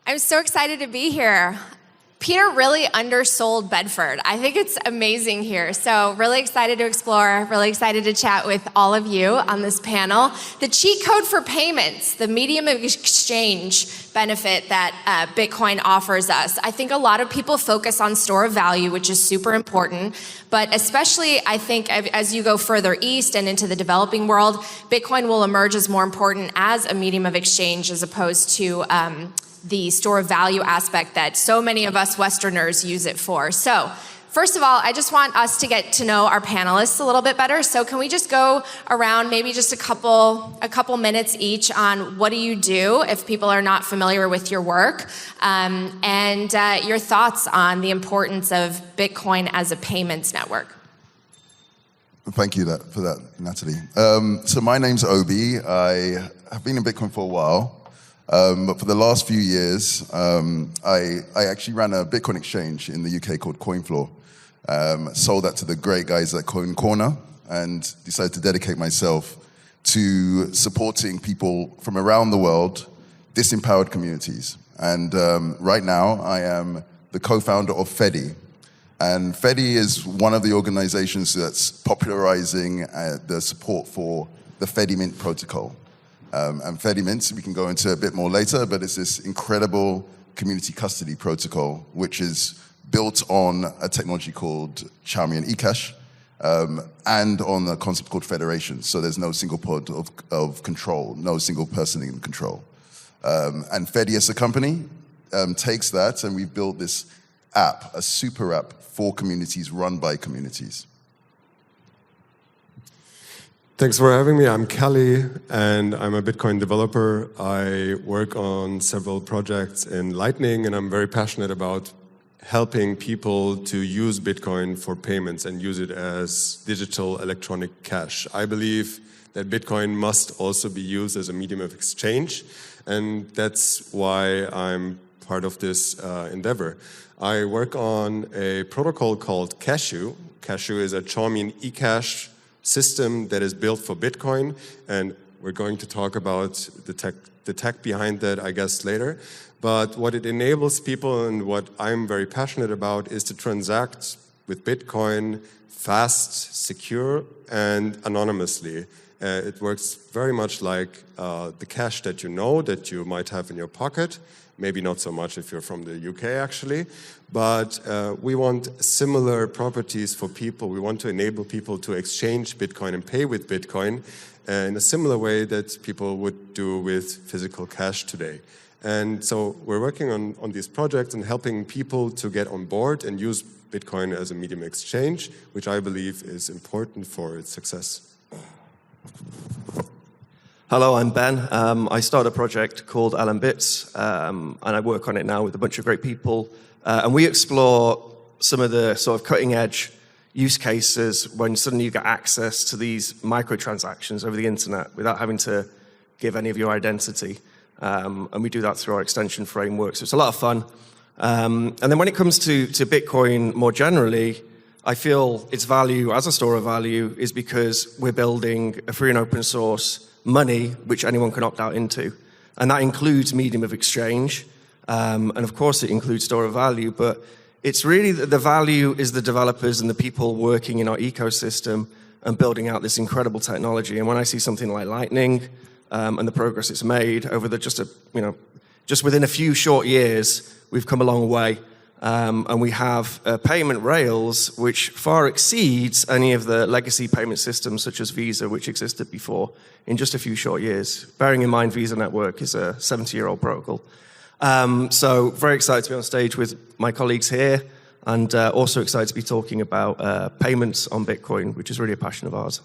I'm so excited to be here. Peter really undersold Bedford. I think it's amazing here. So really excited to explore, really excited to chat with all of you on this panel. The cheat code for payments, the medium of exchange benefit that Bitcoin offers us. I think a lot of people focus on store of value, which is super important, but especially I think as you go further east and into the developing world, Bitcoin will emerge as more important as a medium of exchange as opposed to the store of value aspect that so many of us Westerners use it for. So first of all, I just want us to get to know our panelists a little bit better. So can we just go around maybe just a couple minutes each on what do you do if people are not familiar with your work, and your thoughts on the importance of Bitcoin as a payments network. Thank you for that, Natalie. So my name's Obi. I have been in Bitcoin for a while. But for the last few years, I actually ran a Bitcoin exchange in the UK called CoinFloor. Sold that to the great guys at Coin Corner and decided to dedicate myself to supporting people from around the world, disempowered communities. And right now, I am the co-founder of Fedi. And Fedi is one of the organizations that's popularizing the support for the Fedi Mint protocol. And Fedi Mint, we can go into a bit more later, but it's this incredible community custody protocol, which is built on a technology called Xiaomi and Ecash, and on a concept called federation. So there's no single pod of control, no single person in control. And Fedi as a company takes that, and we've built this app, a super app for communities run by communities. Thanks for having me. I'm Calle, and I'm a Bitcoin developer. I work on several projects in Lightning, and I'm very passionate about helping people to use Bitcoin for payments and use it as digital electronic cash. I believe that Bitcoin must also be used as a medium of exchange, and that's why I'm part of this endeavor. I work on a protocol called Cashu. Cashu is a Xiaomi and Ecash system that is built for Bitcoin, and we're going to talk about the tech behind that, I guess, later. But what it enables people, and what I'm very passionate about, is to transact with Bitcoin fast, secure, and anonymously. It works very much like the cash that you know, that you might have in your pocket. Maybe not so much if you're from the UK, actually. But we want similar properties for people. We want to enable people to exchange Bitcoin and pay with Bitcoin in a similar way that people would do with physical cash today. And so we're working on these projects and helping people to get on board and use Bitcoin as a medium of exchange, which I believe is important for its success. Hello, I'm Ben. I started a project called LNBits, and I work on it now with a bunch of great people. And we explore some of the sort of cutting-edge use cases when suddenly you get access to these microtransactions over the internet without having to give any of your identity. And we do that through our extension framework, so it's a lot of fun. And then when it comes to Bitcoin more generally, I feel its value as a store of value is because we're building a free and open source money which anyone can opt out into. And that includes medium of exchange. And of course it includes store of value, but it's really the value is the developers and the people working in our ecosystem and building out this incredible technology. And when I see something like Lightning and the progress it's made over just within a few short years, we've come a long way. And we have payment rails which far exceeds any of the legacy payment systems such as Visa, which existed before, in just a few short years. Bearing in mind Visa Network is a 70-year-old protocol. So very excited to be on stage with my colleagues here, and also excited to be talking about payments on Bitcoin, which is really a passion of ours.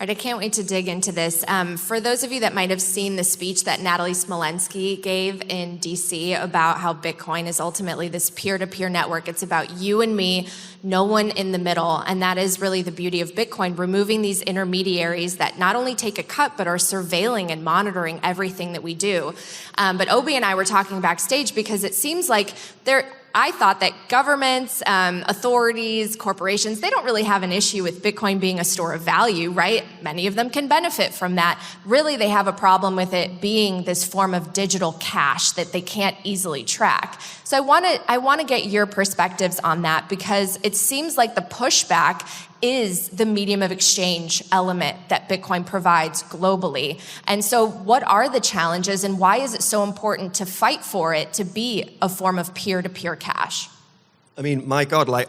All right, I can't wait to dig into this. For those of you that might have seen the speech that Natalie Smolensky gave in DC about how Bitcoin is ultimately this peer-to-peer network, it's about you and me, no one in the middle. And that is really the beauty of Bitcoin, removing these intermediaries that not only take a cut, but are surveilling and monitoring everything that we do. But Obi and I were talking backstage because it seems like I thought that governments, authorities, corporations, they don't really have an issue with Bitcoin being a store of value, right? Many of them can benefit from that. Really, they have a problem with it being this form of digital cash that they can't easily track. So I want to get your perspectives on that, because it seems like the pushback is the medium of exchange element that Bitcoin provides globally. And so what are the challenges, and why is it so important to fight for it to be a form of peer-to-peer cash? I mean, my God, like,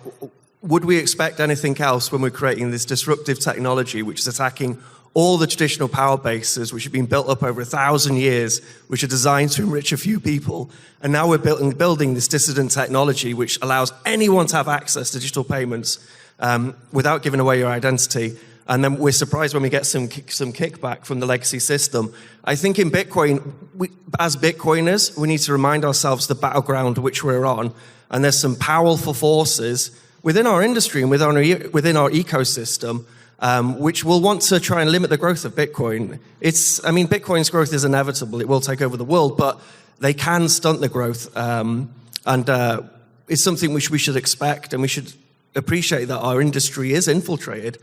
would we expect anything else when we're creating this disruptive technology which is attacking all the traditional power bases which have been built up over 1,000 years, which are designed to enrich a few people, and now we're building this dissident technology which allows anyone to have access to digital payments without giving away your identity, and then we're surprised when we get some kickback from the legacy system. I think in Bitcoin, as Bitcoiners, we need to remind ourselves the battleground which we're on, and there's some powerful forces within our industry and within our ecosystem which will want to try and limit the growth of Bitcoin. Bitcoin's growth is inevitable. It will take over the world, but they can stunt the growth, and it's something which we should expect, and we should appreciate that our industry is infiltrated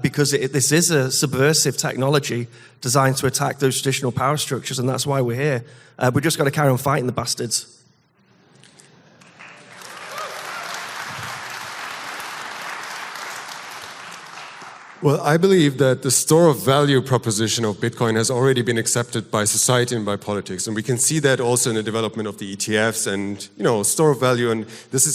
because this is a subversive technology designed to attack those traditional power structures, and that's why we're here. We've just got to carry on fighting the bastards. Well, I believe that the store of value proposition of Bitcoin has already been accepted by society and by politics, and we can see that also in the development of the ETFs and store of value, and this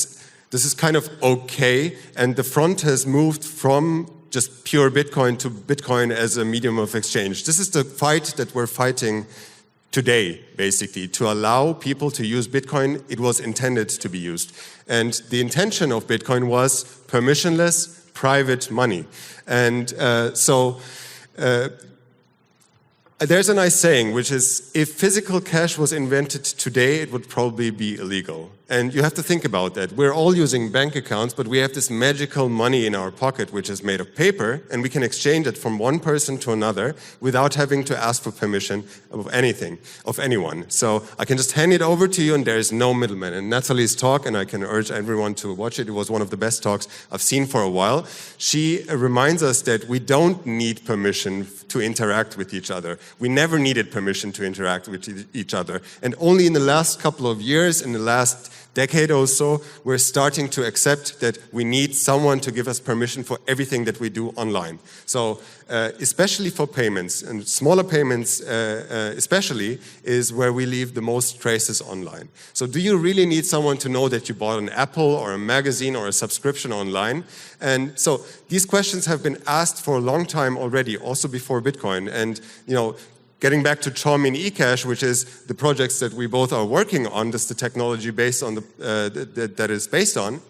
is kind of okay, and the front has moved from just pure Bitcoin to Bitcoin as a medium of exchange. This is the fight that we're fighting today, basically, to allow people to use Bitcoin. It was intended to be used. And the intention of Bitcoin was permissionless, private money. And there's a nice saying, which is, if physical cash was invented today, it would probably be illegal. And you have to think about that. We're all using bank accounts, but we have this magical money in our pocket, which is made of paper, and we can exchange it from one person to another without having to ask for permission of anyone. So I can just hand it over to you, and there is no middleman. And Natalie's talk, and I can urge everyone to watch it, it was one of the best talks I've seen for a while. She reminds us that we don't need permission to interact with each other. We never needed permission to interact with each other. And only in the last couple of years, in the last decade or so, we're starting to accept that we need someone to give us permission for everything that we do online. So especially for payments, and smaller payments especially, is where we leave the most traces online. So do you really need someone to know that you bought an apple or a magazine or a subscription online? And so these questions have been asked for a long time already, also before Bitcoin. And getting back to Chom and Ecash, which is the projects that we both are working on, that's the technology based on that is based on.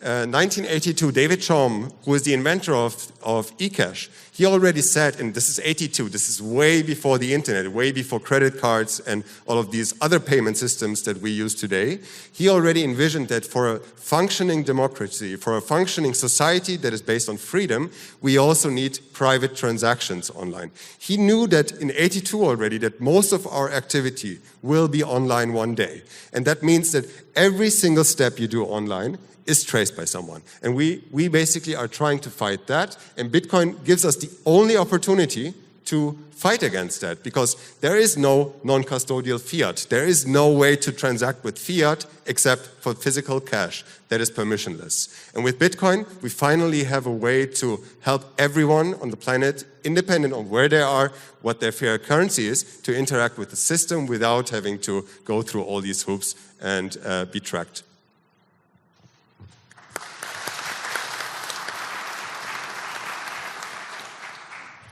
1982, David Chom, who is the inventor of Ecash, he already said, and this is 82, this is way before the internet, way before credit cards and all of these other payment systems that we use today, he already envisioned that for a functioning democracy, for a functioning society that is based on freedom, we also need private transactions online. He knew that in 82 already that most of our activity will be online one day. And that means that every single step you do online is traced by someone. And we basically are trying to fight that, and Bitcoin gives us the only opportunity to fight against that, because there is no non-custodial fiat. There is no way to transact with fiat except for physical cash that is permissionless. And with Bitcoin, we finally have a way to help everyone on the planet, independent of where they are, what their fiat currency is, to interact with the system without having to go through all these hoops and be tracked.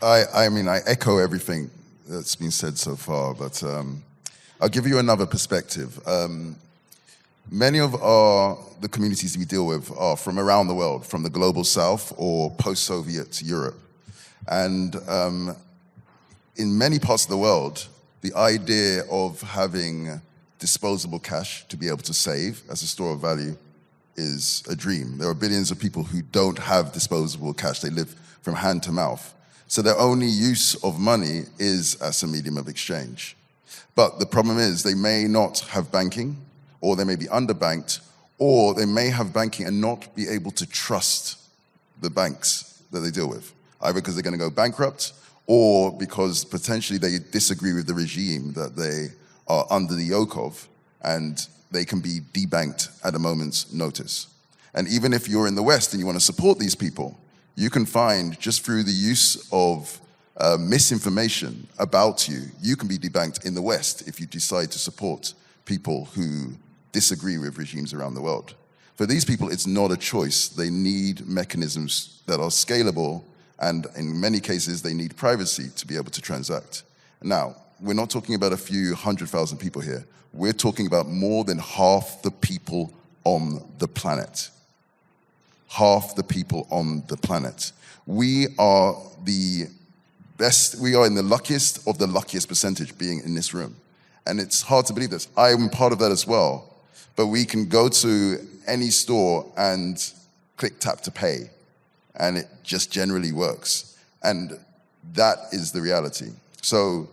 I echo everything that's been said so far, but I'll give you another perspective. Many of the communities we deal with are from around the world, from the global south or post-Soviet Europe. And in many parts of the world, the idea of having disposable cash to be able to save as a store of value is a dream. There are billions of people who don't have disposable cash. They live from hand to mouth. So their only use of money is as a medium of exchange. But the problem is they may not have banking, or they may be underbanked, Or they may have banking and not be able to trust the banks that they deal with, either because they're going to go bankrupt or because potentially they disagree with the regime that they are under the yoke of, and they can be debanked at a moment's notice. And even if you're in the West and you want to support these people, you can find, just through the use of misinformation about you, you can be debanked in the West if you decide to support people who disagree with regimes around the world. For these people, it's not a choice. They need mechanisms that are scalable, and in many cases, they need privacy to be able to transact. Now, we're not talking about a few 100,000 people here. We're talking about more than half the people on the planet. Half the people on the planet. We are the best, we are in the luckiest of the luckiest percentage being in this room. And it's hard to believe this. I am part of that as well. But we can go to any store and click tap to pay, and it just generally works. And that is the reality. So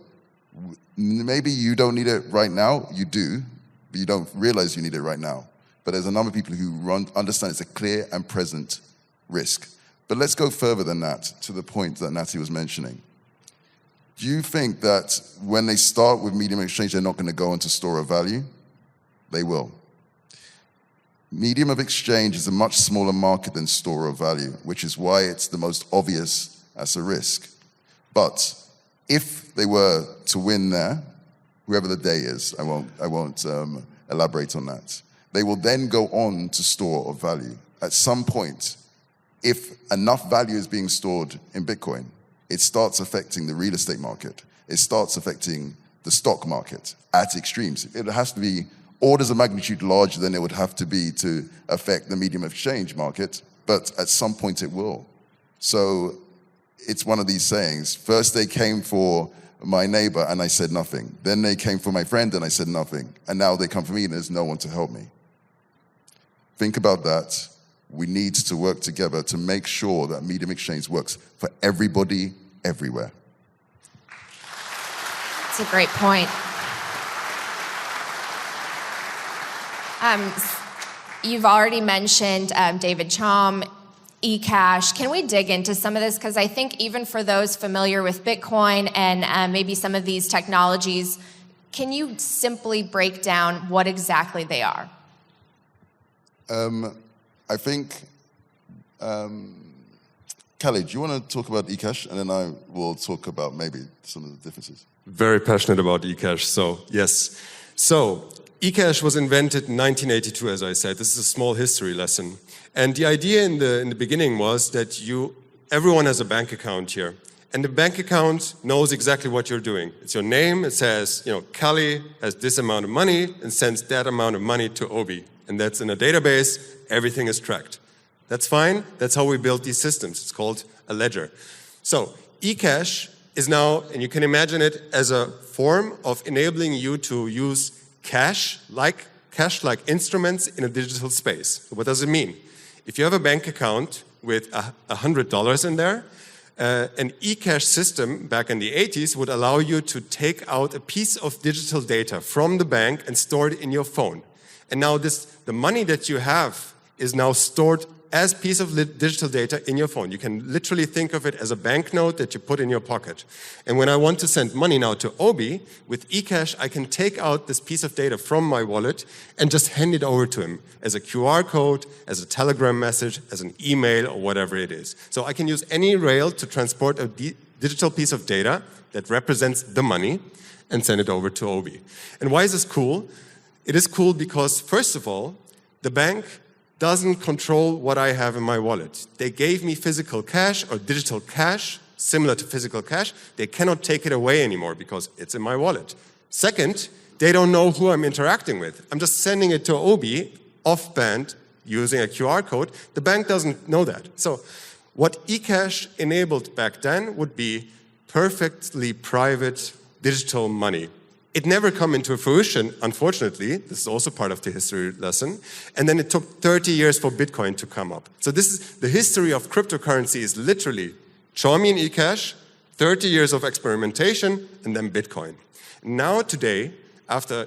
maybe you don't need it right now, you do, but you don't realize you need it right now. But there's a number of people who understand it's a clear and present risk. But let's go further than that, to the point that Natalie was mentioning. Do you think that when they start with medium of exchange, they're not going to go into store of value? They will. Medium of exchange is a much smaller market than store of value, which is why it's the most obvious as a risk. But if they were to win there, whoever the day is, I won't elaborate on that. They will then go on to store of value. At some point, if enough value is being stored in Bitcoin, it starts affecting the real estate market. It starts affecting the stock market at extremes. It has to be orders of magnitude larger than it would have to be to affect the medium of exchange market, but at some point it will. So it's one of these sayings. First they came for my neighbor and I said nothing. Then they came for my friend and I said nothing. And now they come for me and there's no one to help me. Think about that. We need to work together to make sure that medium exchange works for everybody, everywhere. That's a great point. You've already mentioned David Chaum, Ecash. Can we dig into some of this? Because I think even for those familiar with Bitcoin and maybe some of these technologies, can you simply break down what exactly they are? I think, Calle, do you want to talk about Ecash? And then I will talk about maybe some of the differences. Very passionate about Ecash, so yes. So, Ecash was invented in 1982, as I said. This is a small history lesson. And the idea in the beginning was that everyone has a bank account here. And the bank account knows exactly what you're doing. It's your name, it says, Calle has this amount of money and sends that amount of money to Obi. And that's in a database, everything is tracked. That's fine, that's how we built these systems. It's called a ledger. So, Ecash is now, and you can imagine it as a form of enabling you to use cash-like instruments in a digital space. What does it mean? If you have a bank account with $100 in there, an Ecash system back in the 80s would allow you to take out a piece of digital data from the bank and store it in your phone. And now the money that you have is now stored as a piece of digital data in your phone. You can literally think of it as a banknote that you put in your pocket. And when I want to send money now to Obi, with Ecash, I can take out this piece of data from my wallet and just hand it over to him as a QR code, as a Telegram message, as an email, or whatever it is. So I can use any rail to transport a digital piece of data that represents the money and send it over to Obi. And why is this cool? It is cool because, first of all, the bank doesn't control what I have in my wallet. They gave me physical cash or digital cash, similar to physical cash. They cannot take it away anymore because it's in my wallet. Second, they don't know who I'm interacting with. I'm just sending it to Obi off-band using a QR code. The bank doesn't know that. So what Ecash enabled back then would be perfectly private digital money. It never come into fruition, unfortunately. This is also part of the history lesson. And then it took 30 years for Bitcoin to come up. So this is the history of cryptocurrency is literally Xiaomi and Ecash, 30 years of experimentation, and then Bitcoin. Now today, after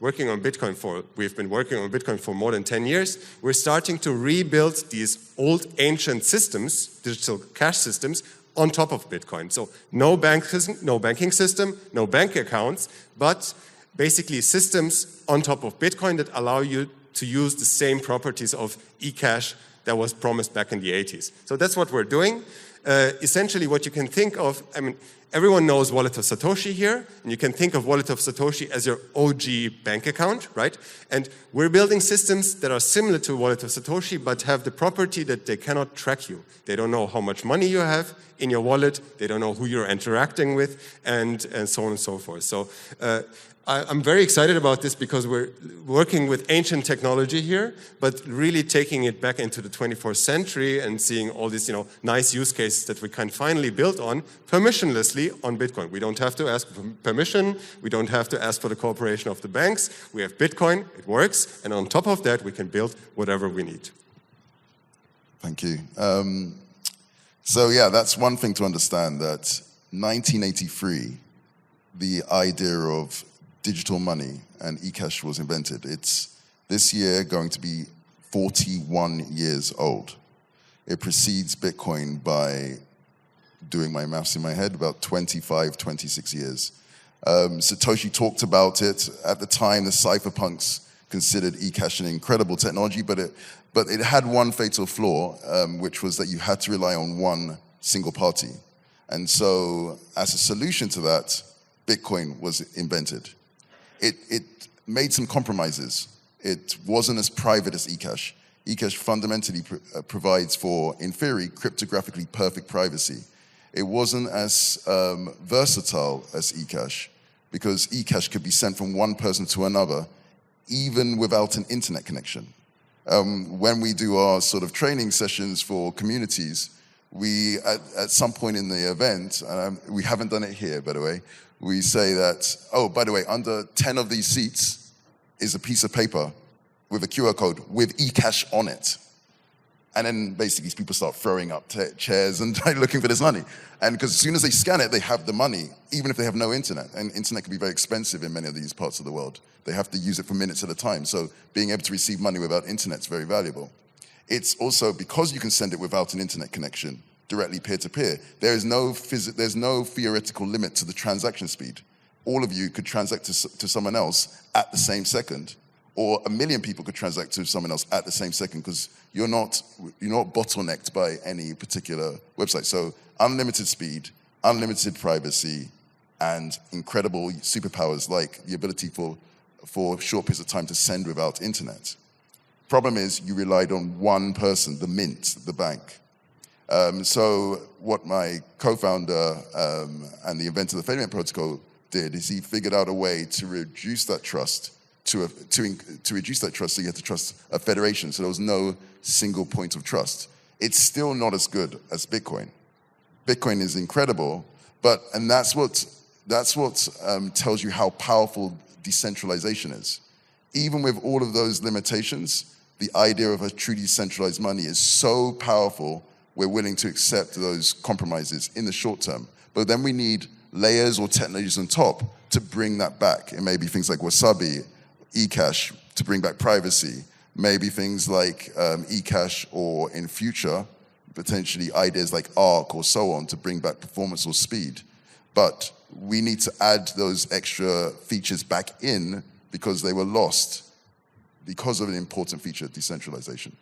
working on Bitcoin we've been working on Bitcoin for more than 10 years, we're starting to rebuild these old ancient systems, digital cash systems, on top of Bitcoin. So no banking system, no bank accounts, but basically systems on top of Bitcoin that allow you to use the same properties of Ecash that was promised back in the 80s. So that's what we're doing. Essentially what you can think of, everyone knows Wallet of Satoshi here, and you can think of Wallet of Satoshi as your OG bank account, right? And we're building systems that are similar to Wallet of Satoshi, but have the property that they cannot track you. They don't know how much money you have in your wallet, they don't know who you're interacting with, and so on and so forth. So I'm very excited about this because we're working with ancient technology here, but really taking it back into the 21st century and seeing all these nice use cases that we can finally build on permissionlessly on Bitcoin. We don't have to ask for permission, we don't have to ask for the cooperation of the banks. We have Bitcoin, it works, and on top of that we can build whatever we need. Thank you. So yeah, that's one thing to understand, that 1983, the idea of digital money and Ecash was invented. It's this year going to be 41 years old. It precedes Bitcoin by, doing my maths in my head, about 25, 26 years. Satoshi talked about it. At the time, the cypherpunks considered Ecash an incredible technology, but it had one fatal flaw, which was that you had to rely on one single party. And so as a solution to that, Bitcoin was invented. It made some compromises. It wasn't as private as Ecash. Ecash fundamentally provides for, in theory, cryptographically perfect privacy. It wasn't as versatile as Ecash, because Ecash could be sent from one person to another, even without an internet connection. When we do our sort of training sessions for communities, we, at some point in the event, we haven't done it here, by the way, we say that, oh, by the way, under 10 of these seats is a piece of paper with a QR code with Ecash on it. And then basically people start throwing up chairs and looking for this money. And because as soon as they scan it, they have the money, even if they have no internet. And internet can be very expensive in many of these parts of the world. They have to use it for minutes at a time. So being able to receive money without internet is very valuable. It's also, because you can send it without an internet connection, directly peer-to-peer, there's no theoretical limit to the transaction speed. All of you could transact to someone else at the same second, or 1 million people could transact to someone else at the same second, because you're not bottlenecked by any particular website. So unlimited speed, unlimited privacy, and incredible superpowers like the ability for short periods of time to send without internet. Problem is, you relied on one person, the mint, the bank. So what my co-founder and the inventor of the Fedi protocol did is he figured out a way to reduce that trust to reduce that trust, so you had to trust a federation. So there was no single point of trust. It's still not as good as Bitcoin. Bitcoin is incredible, and that's what tells you how powerful decentralization is. Even with all of those limitations, the idea of a truly decentralized money is so powerful, we're willing to accept those compromises in the short term. But then we need layers or technologies on top to bring that back. It may be things like Wasabi, Ecash to bring back privacy, maybe things like Ecash, or in future, potentially ideas like Arc or so on to bring back performance or speed. But we need to add those extra features back in because they were lost because of an important feature, decentralization.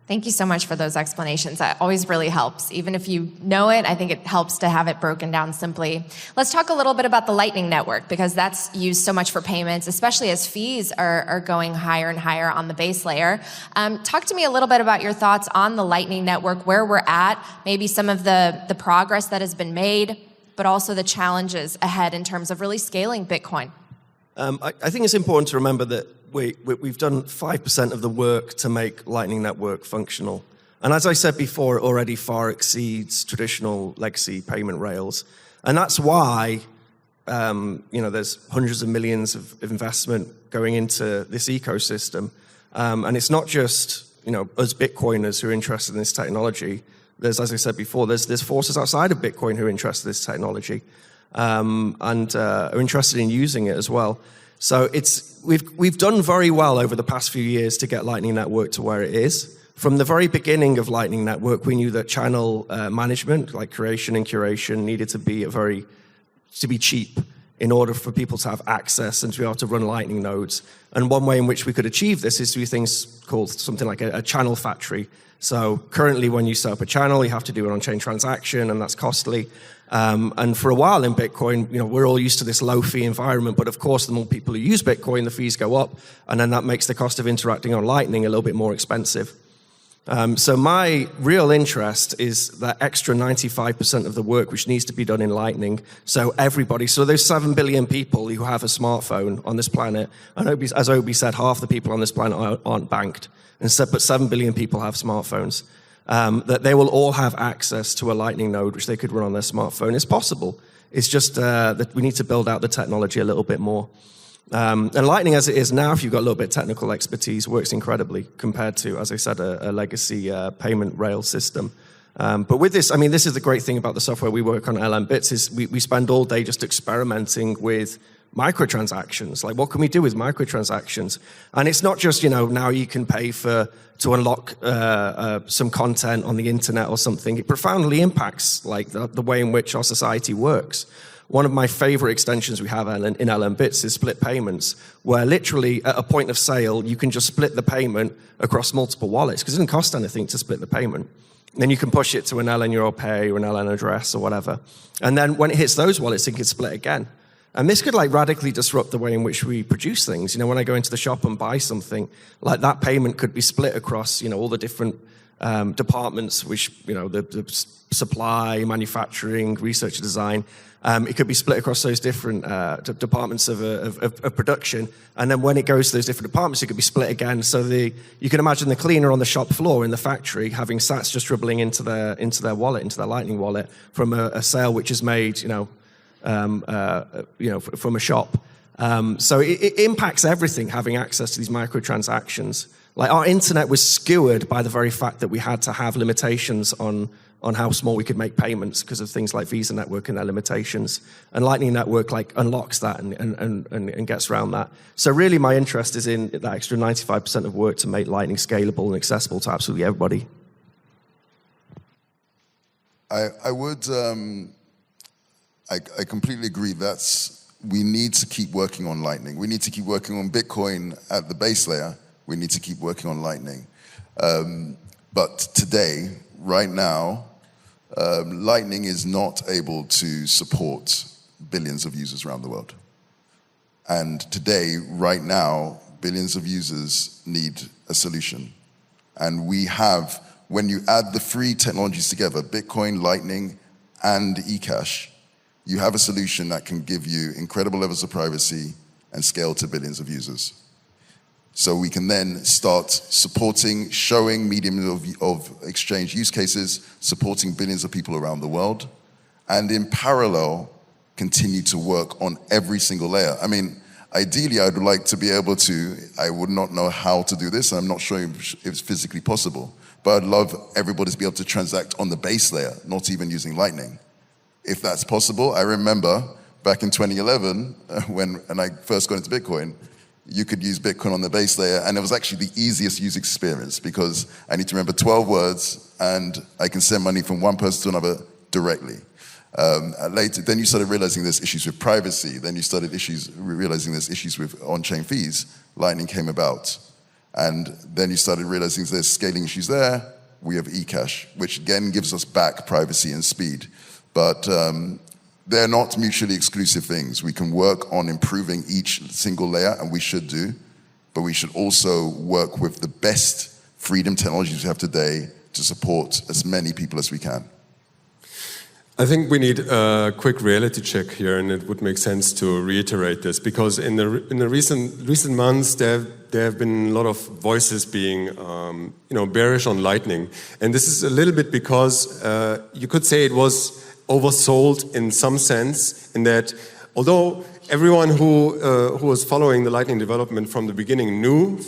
Thank you so much for those explanations. That always really helps. Even if you know it, I think it helps to have it broken down simply. Let's talk a little bit about the Lightning Network, because that's used so much for payments, especially as fees are going higher and higher on the base layer. Talk to me a little bit about your thoughts on the Lightning Network, where we're at, maybe some of the progress that has been made, but also the challenges ahead in terms of really scaling Bitcoin. I think it's important to remember that we've done 5% of the work to make Lightning Network functional. And as I said before, it already far exceeds traditional legacy payment rails. And that's why there's hundreds of millions of investment going into this ecosystem. And it's not just us Bitcoiners who are interested in this technology. There's, as I said before, there's forces outside of Bitcoin who are interested in this technology and are interested in using it as well. So we've done very well over the past few years to get Lightning Network to where it is. From the very beginning of Lightning Network, we knew that channel management, like creation and curation, needed to be cheap in order for people to have access and to be able to run Lightning nodes. And one way in which we could achieve this is through things called something like a channel factory. So currently, when you set up a channel, you have to do an on-chain transaction, and that's costly. And for a while in Bitcoin, we're all used to this low-fee environment, but of course, the more people who use Bitcoin, the fees go up, and then that makes the cost of interacting on Lightning a little bit more expensive. So my real interest is that extra 95% of the work which needs to be done in Lightning. So there's 7 billion people who have a smartphone on this planet, and as Obi said, half the people on this planet aren't banked, but 7 billion people have smartphones. That they will all have access to a Lightning node which they could run on their smartphone. It's possible. It's just that we need to build out the technology a little bit more. And Lightning as it is now, if you've got a little bit of technical expertise, works incredibly compared to, as I said, a legacy payment rail system. But with this, this is the great thing about the software we work on at LNBits is we spend all day just experimenting with microtransactions. Like, what can we do with microtransactions? And it's not just, now you can pay to unlock some content on the internet or something. It profoundly impacts the way in which our society works. One of my favorite extensions we have in LNBits is split payments, where literally at a point of sale, you can just split the payment across multiple wallets, because it doesn't cost anything to split the payment. And then you can push it to an LN Europay or an LN address or whatever. And then when it hits those wallets, it can split again. And this could radically disrupt the way in which we produce things. When I go into the shop and buy something, that payment could be split across, all the different departments, which, the supply, manufacturing, research and design. It could be split across those different departments of production. And then when it goes to those different departments, it could be split again. So you can imagine the cleaner on the shop floor in the factory having sats just dribbling into their wallet, into their Lightning wallet from a sale which is made, from a shop. So it impacts everything, having access to these microtransactions. Our internet was skewered by the very fact that we had to have limitations on how small we could make payments because of things like Visa Network and their limitations. And Lightning Network unlocks that and gets around that. So really my interest is in that extra 95% of work to make Lightning scalable and accessible to absolutely everybody. I would, I completely agree. We need to keep working on Lightning. We need to keep working on Bitcoin at the base layer. We need to keep working on Lightning. But today, right now, Lightning is not able to support billions of users around the world. And today, right now, billions of users need a solution. And we have, when you add the three technologies together, Bitcoin, Lightning, and Ecash, you have a solution that can give you incredible levels of privacy and scale to billions of users. So we can then start supporting, showing mediums of exchange use cases, supporting billions of people around the world, and in parallel, continue to work on every single layer. Ideally, I would like to be able to, I would not know how to do this, and I'm not sure if it's physically possible, but I'd love everybody to be able to transact on the base layer, not even using Lightning. If that's possible, I remember back in 2011, when I first got into Bitcoin, you could use Bitcoin on the base layer, and it was actually the easiest user experience because I need to remember 12 words, and I can send money from one person to another directly. Later, then you started realizing there's issues with privacy. Then you started realizing there's issues with on-chain fees. Lightning came about. And then you started realizing there's scaling issues there. We have Ecash, which again gives us back privacy and speed. But they're not mutually exclusive things. We can work on improving each single layer, and we should do, but we should also work with the best freedom technologies we have today to support as many people as we can. I think we need a quick reality check here, and it would make sense to reiterate this, because in the recent months, there have been a lot of voices being bearish on Lightning. And this is a little bit because you could say it was oversold in some sense, in that although everyone who was following the Lightning development from the beginning knew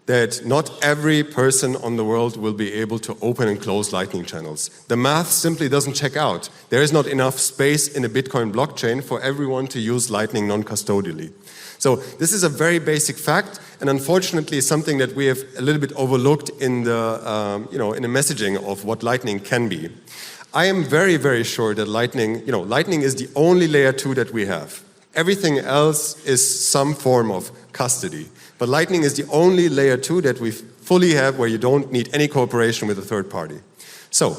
that not every person on the world will be able to open and close Lightning channels. The math simply doesn't check out. There is not enough space in a Bitcoin blockchain for everyone to use Lightning non-custodially. So this is a very basic fact, and unfortunately something that we have a little bit overlooked in the, in the messaging of what Lightning can be. I am very, very sure that Lightning, Lightning is the only layer 2 that we have. Everything else is some form of custody. But Lightning is the only layer 2 that we fully have where you don't need any cooperation with a third party. So,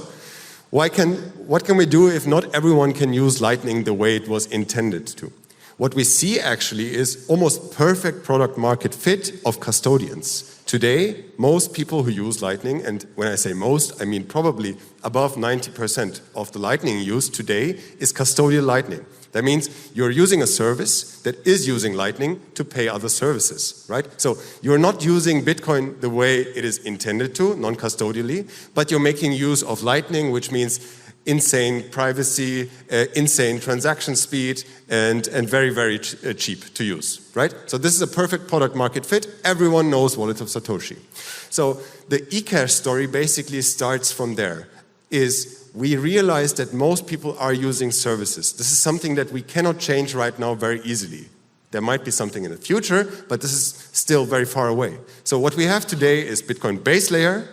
what can we do if not everyone can use Lightning the way it was intended to? What we see actually is almost perfect product market fit of custodians. Today, most people who use Lightning, and when I say most, I mean probably above 90% of the Lightning used today is custodial Lightning. That means you're using a service that is using Lightning to pay other services, right? So you're not using Bitcoin the way it is intended to, non-custodially, but you're making use of Lightning, which means insane privacy, insane transaction speed, and very, very cheap to use, right? So this is a perfect product market fit. Everyone knows Wallet of Satoshi. So the Ecash story basically starts from there, we realize that most people are using services. This is something that we cannot change right now very easily. There might be something in the future, but this is still very far away. So what we have today is Bitcoin base layer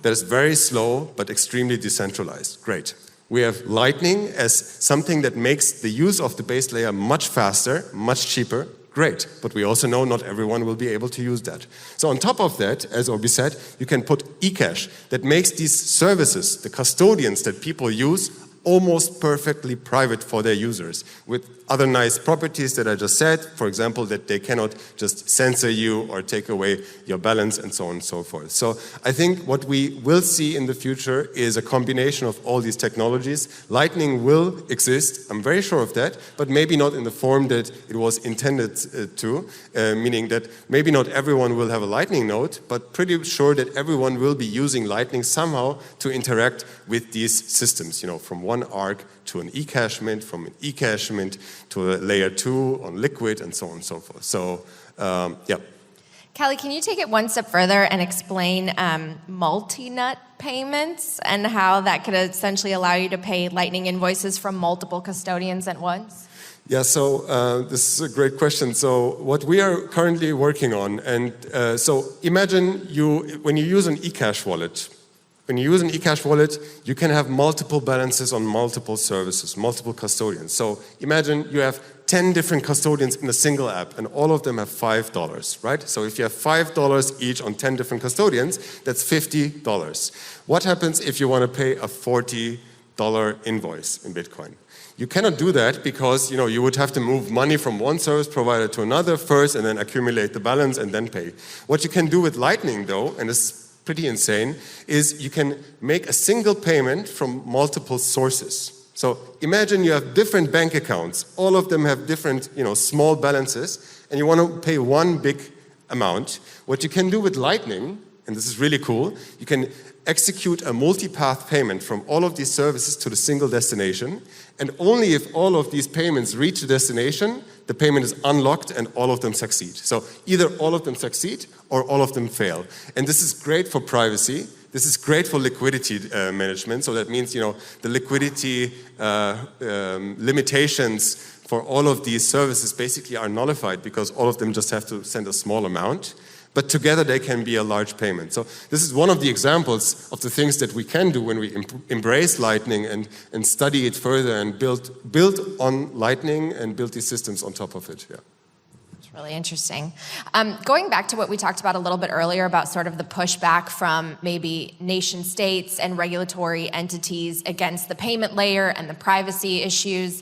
that is very slow but extremely decentralized. Great. We have Lightning as something that makes the use of the base layer much faster, much cheaper. Great, but we also know not everyone will be able to use that. So on top of that, as Obi said, you can put Ecash that makes these services, the custodians that people use, almost perfectly private for their users with other nice properties that I just said, for example, that they cannot just censor you or take away your balance and so on and so forth. So I think what we will see in the future is a combination of all these technologies. Lightning will exist, I'm very sure of that, but maybe not in the form that it was intended to, meaning that maybe not everyone will have a Lightning node, but pretty sure that everyone will be using Lightning somehow to interact with these systems, from one ARC to an Ecash mint, from an Ecash mint to a layer 2 on Liquid, and so on and so forth. So, yeah. Calle, can you take it one step further and explain multi-nut payments and how that could essentially allow you to pay Lightning invoices from multiple custodians at once? Yeah, so this is a great question. So what we are currently working on, and so imagine when you use an Ecash wallet, you can have multiple balances on multiple services, multiple custodians. So imagine you have 10 different custodians in a single app, and all of them have $5, right? So if you have $5 each on 10 different custodians, that's $50. What happens if you want to pay a $40 invoice in Bitcoin? You cannot do that because you would have to move money from one service provider to another first and then accumulate the balance and then pay. What you can do with Lightning though, and this is pretty insane, is you can make a single payment from multiple sources. So imagine you have different bank accounts, all of them have different small balances, and you want to pay one big amount. What you can do with Lightning, and this is really cool, you can execute a multi-path payment from all of these services to the single destination, and only if all of these payments reach the destination, the payment is unlocked and all of them succeed. So either all of them succeed or all of them fail. And this is great for privacy. This is great for liquidity management. So that means, the liquidity limitations for all of these services basically are nullified because all of them just have to send a small amount. But together they can be a large payment. So this is one of the examples of the things that we can do when we embrace Lightning and study it further and build on Lightning and build these systems on top of it. Yeah. It's really interesting. Going back to what we talked about a little bit earlier about sort of the pushback from maybe nation states and regulatory entities against the payment layer and the privacy issues.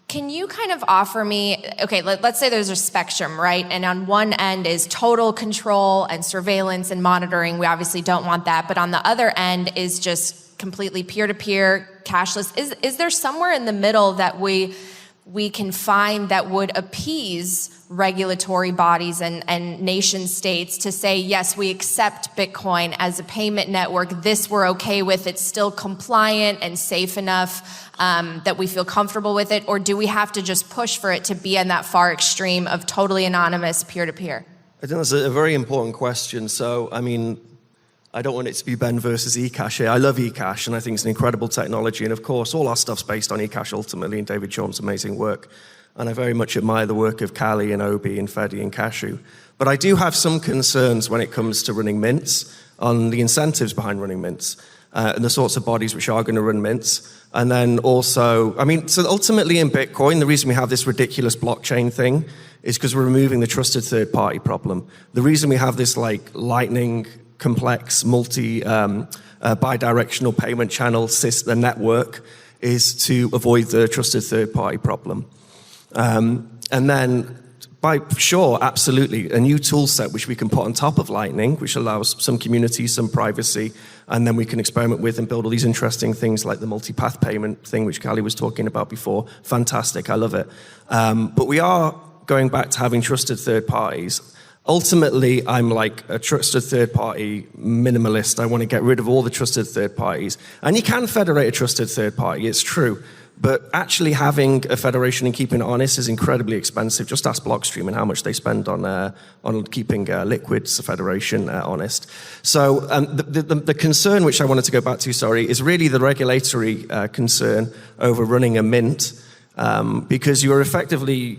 Can you kind of offer me, okay, let's say there's a spectrum, right? And on one end is total control and surveillance and monitoring. We obviously don't want that. But on the other end is just completely peer-to-peer, cashless. Is there somewhere in the middle that we can find that would appease regulatory bodies and nation states to say, yes, we accept Bitcoin as a payment network. This we're okay with. It's still compliant and safe enough that we feel comfortable with it? Or do we have to just push for it to be in that far extreme of totally anonymous peer-to-peer? I think that's a very important question. So, I mean, I don't want it to be Ben versus Ecash here. I love Ecash, and I think it's an incredible technology. And of course, all our stuff's based on Ecash ultimately, and David Chaum's amazing work. and I very much admire the work of Calle and Obi and Fedi and Cashu. But I do have some concerns when it comes to running mints, on the incentives behind running mints, and the sorts of bodies which are going to run mints. And then also, so ultimately in Bitcoin, the reason we have this ridiculous blockchain thing is because we're removing the trusted third-party problem. The reason we have this Lightning complex bi-directional payment channel system network is to avoid the trusted third-party problem. And then, sure, absolutely, a new tool set which we can put on top of Lightning, which allows some community, some privacy, and then we can experiment with and build all these interesting things like the multi-path payment thing, which Calle was talking about before. Fantastic, I love it. But we are going back to having trusted third parties. Ultimately, I'm like a trusted third-party minimalist. I want to get rid of all the trusted third parties. And you can federate a trusted third party, it's true. But actually having a federation and keeping it honest is incredibly expensive. Just ask Blockstream and how much they spend on keeping Liquid's federation honest. So the concern, which I wanted to go back to, is really the regulatory concern over running a mint, because you're effectively,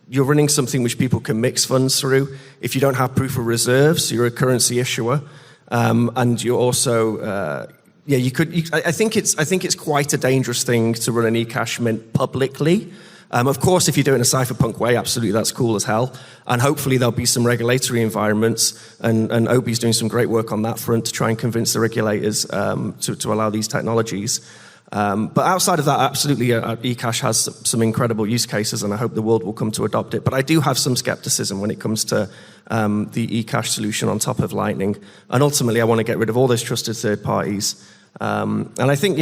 you're running something which people can mix funds through. If you don't have proof of reserves, you're a currency issuer, and you're also, I think it's quite a dangerous thing to run an Ecash mint publicly. Of course, if you do it in a cypherpunk way, absolutely, that's cool as hell. And hopefully there'll be some regulatory environments, and Obi's doing some great work on that front to try and convince the regulators to allow these technologies. But outside of that, absolutely, Ecash has some incredible use cases, and I hope the world will come to adopt it. But I do have some skepticism when it comes to the Ecash solution on top of Lightning. And ultimately, I want to get rid of all those trusted third parties. And I think,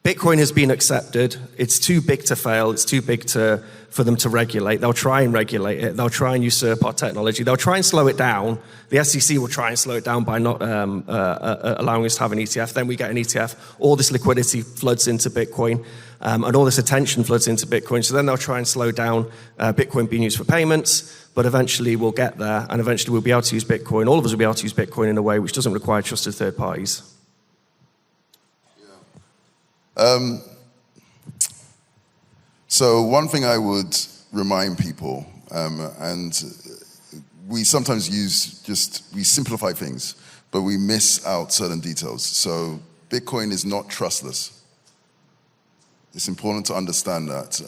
Bitcoin has been accepted. It's too big to fail. It's too big for them to regulate. They'll try and regulate it. They'll try and usurp our technology. They'll try and slow it down. The SEC will try and slow it down by not allowing us to have an ETF. Then we get an ETF. All this liquidity floods into Bitcoin, and all this attention floods into Bitcoin. So then they'll try and slow down Bitcoin being used for payments. But eventually we'll get there, and eventually we'll be able to use Bitcoin. All of us will be able to use Bitcoin in a way which doesn't require trusted third parties. So one thing I would remind people, and we sometimes we simplify things, but we miss out certain details. So Bitcoin is not trustless. It's important to understand that.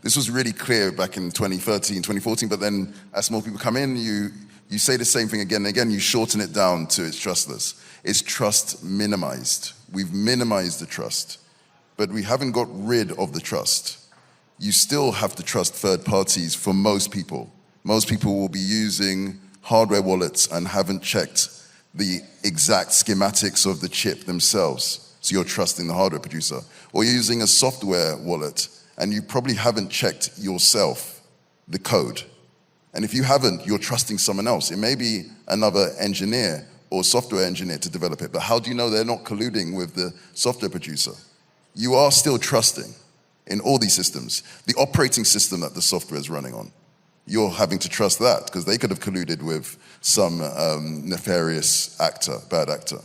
This was really clear back in 2013, 2014, but then as more people come in, you say the same thing again and again, you shorten it down to it's trustless. It's trust minimized. We've minimized the trust, but we haven't got rid of the trust. You still have to trust third parties for most people. Most people will be using hardware wallets and haven't checked the exact schematics of the chip themselves. So you're trusting the hardware producer. Or you're using a software wallet and you probably haven't checked yourself the code. And if you haven't, you're trusting someone else. It may be another engineer or software engineer to develop it, but how do you know they're not colluding with the software producer? You are still trusting in all these systems. The operating system that the software is running on, you're having to trust that because they could have colluded with some nefarious actor, bad actor.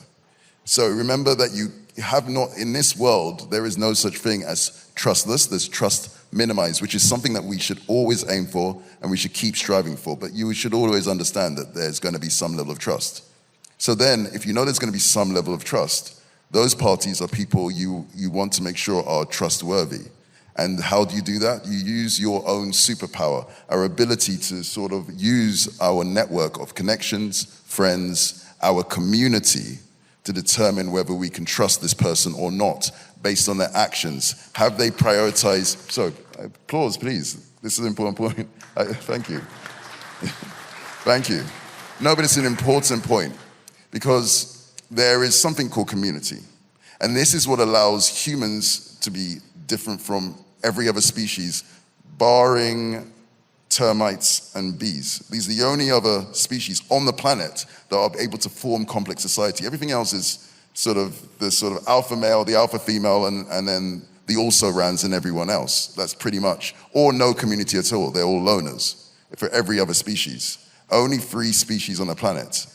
So remember that you have not, in this world, there is no such thing as trustless. There's trust minimized, which is something that we should always aim for and we should keep striving for. But you should always understand that there's going to be some level of trust. So then, if you know there's going to be some level of trust, those parties are people you want to make sure are trustworthy. And how do you do that? You use your own superpower, our ability to sort of use our network of connections, friends, our community to determine whether we can trust this person or not based on their actions. Have they prioritized? So, applause, please. This is an important point. Thank you. Thank you. No, but it's an important point because there is something called community. And this is what allows humans to be different from every other species, barring termites and bees. These are the only other species on the planet that are able to form complex society. Everything else is sort of the sort of alpha male, the alpha female, and then the also-rans and everyone else. That's pretty much, or no community at all. They're all loners for every other species. Only 3 species on the planet.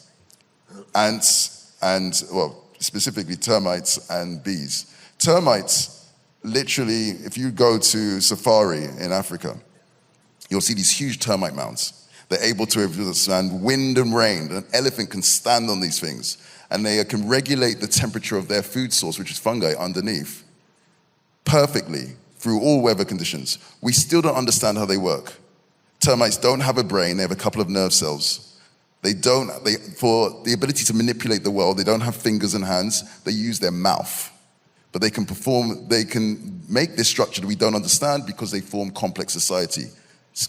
Ants and, well, specifically termites and bees. Termites literally, if you go to safari in Africa, you'll see these huge termite mounds. They're able to withstand wind and rain. An elephant can stand on these things, and they can regulate the temperature of their food source, which is fungi, underneath, perfectly through all weather conditions. We still don't understand how they work. Termites don't have a brain, they have a couple of nerve cells. For the ability to manipulate the world, they don't have fingers and hands, they use their mouth. But they can make this structure that we don't understand because they form complex society.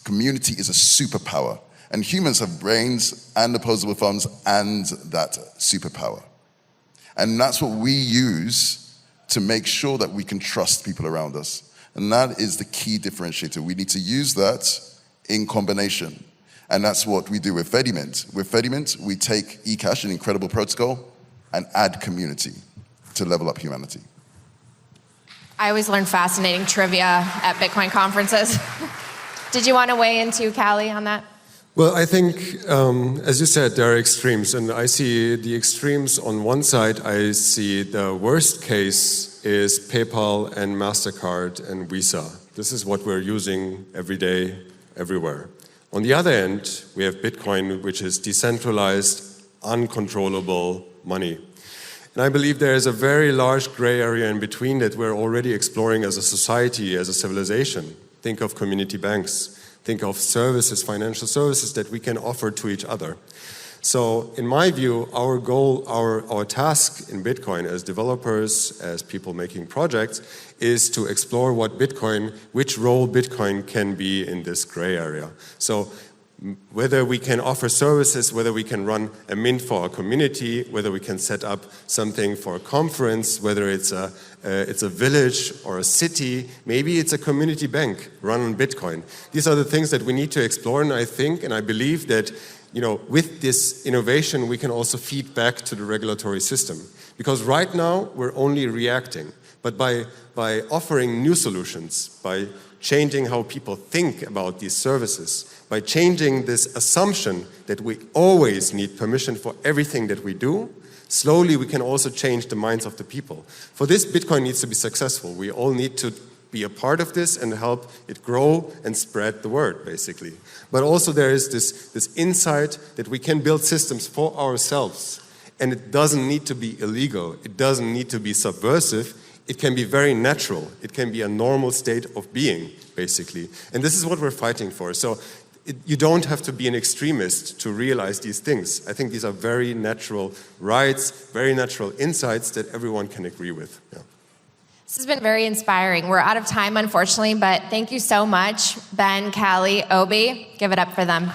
Community is a superpower. And humans have brains and opposable thumbs and that superpower. And that's what we use to make sure that we can trust people around us. And that is the key differentiator. We need to use that in combination. And that's what we do with Fedi. With Fedi, we take Ecash, an incredible protocol, and add community to level up humanity. I always learn fascinating trivia at Bitcoin conferences. Did you want to weigh in too, Calle, on that? Well, I think, as you said, there are extremes, and I see the extremes on one side. I see the worst case is PayPal and MasterCard and Visa. This is what we're using every day, everywhere. On the other end, we have Bitcoin, which is decentralized, uncontrollable money. And I believe there is a very large gray area in between that we're already exploring as a society, as a civilization. Think of community banks. Think of services, financial services that we can offer to each other. So in my view, our goal, our task in Bitcoin as developers, as people making projects, is to explore which role Bitcoin can be in this gray area. So whether we can offer services, whether we can run a mint for a community, whether we can set up something for a conference, whether it's a village or a city, maybe it's a community bank run on Bitcoin. These are the things that we need to explore, and I think and I believe that with this innovation we can also feed back to the regulatory system. Because right now we're only reacting, but by offering new solutions, by changing how people think about these services, by changing this assumption that we always need permission for everything that we do, slowly we can also change the minds of the people. For this, Bitcoin needs to be successful. We all need to be a part of this and help it grow and spread the word, basically. But also there is this insight that we can build systems for ourselves, and it doesn't need to be illegal. It doesn't need to be subversive. It can be very natural. It can be a normal state of being, basically. And this is what we're fighting for. So you don't have to be an extremist to realize these things. I think these are very natural rights, very natural insights that everyone can agree with. Yeah. This has been very inspiring. We're out of time, unfortunately, but thank you so much, Ben, Calle, Obi. Give it up for them.